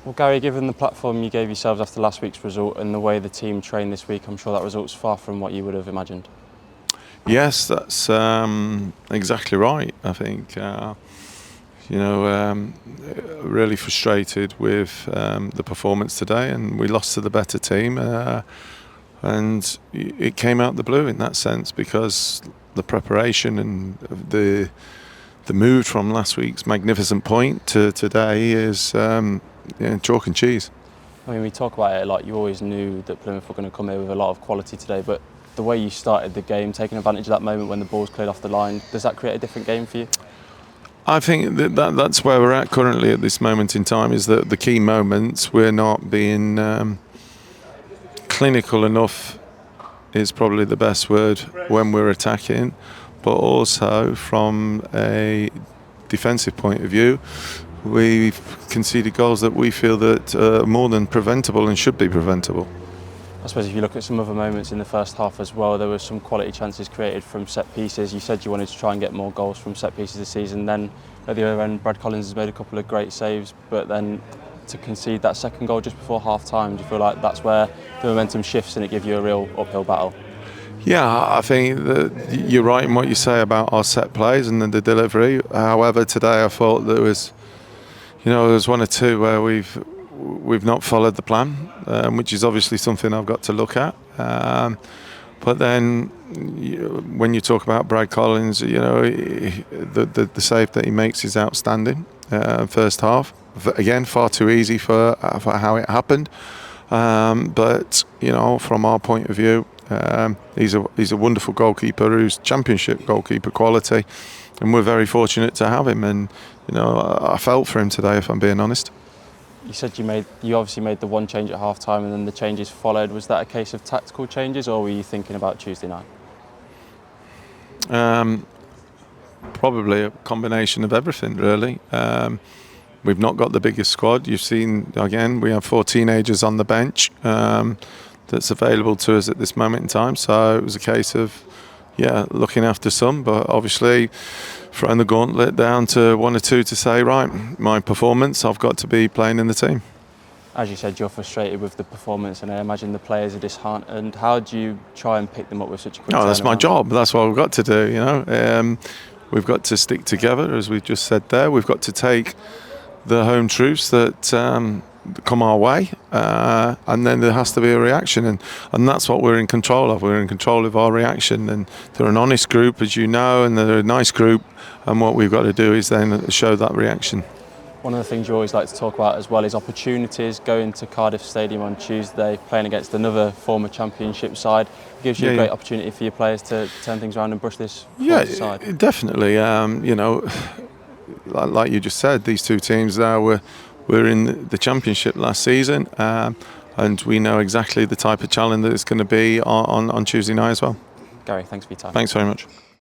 Well, Gary, given the platform you gave yourselves after last week's result and the way the team trained this week, I'm sure that result's far from what you would have imagined. Yes, that's exactly right. I think, really frustrated with the performance today, and we lost to the better team. And it came out the blue in that sense, because the preparation and the move from last week's magnificent point to today is chalk and cheese. I mean, we talk about it a lot. You always knew that Plymouth were going to come here with a lot of quality today, but the way you started the game, taking advantage of that moment when the ball's cleared off the line, does that create a different game for you? I think that's where we're at currently at this moment in time, is that the key moments, we're not being clinical enough is probably the best word when we're attacking, but also from a defensive point of view, we've conceded goals that we feel that are more than preventable and should be preventable. I suppose if you look at some other moments in the first half as well, there were some quality chances created from set pieces. You said you wanted to try and get more goals from set pieces this season. Then at the other end, Brad Collins has made a couple of great saves, but then to concede that second goal just before half time, do you feel like that's where the momentum shifts and it gives you a real uphill battle? Yeah, I think that you're right in what you say about our set plays and then the delivery. However, today I thought there was one or two where we've not followed the plan, which is obviously something I've got to look at. But then when you talk about Brad Collins, the save that he makes is outstanding. First half, again, far too easy for how it happened. But from our point of view, he's a wonderful goalkeeper who's championship goalkeeper quality, and we're very fortunate to have him. And I felt for him today, if I'm being honest. You said you obviously made the one change at half time and then the changes followed. Was that a case of tactical changes, or were you thinking about Tuesday night? Probably a combination of everything, really. We've not got the biggest squad. You've seen, again, we have 4 teenagers on the bench that's available to us at this moment in time. So it was a case of, looking after some, but obviously throwing the gauntlet down to 1 or 2 to say, right, my performance, I've got to be playing in the team. As you said, you're frustrated with the performance, and I imagine the players are disheartened. How do you try and pick them up with such a quick turnaround? That's my job. That's what we've got to do. We've got to stick together, as we've just said there. We've got to take the home truths that come our way, and then there has to be a reaction, and that's what we're in control of. We're in control of our reaction, and they're an honest group, as you know, and they're a nice group, and what we've got to do is then show that reaction. One of the things you always like to talk about as well is opportunities. Going to Cardiff Stadium on Tuesday, playing against another former championship side, gives you a great opportunity for your players to turn things around and brush this aside. Yeah, definitely. Like you just said, these 2 teams now were in the championship last season, and we know exactly the type of challenge that it's going to be on Tuesday night as well. Gary, thanks for your time. Thanks very much.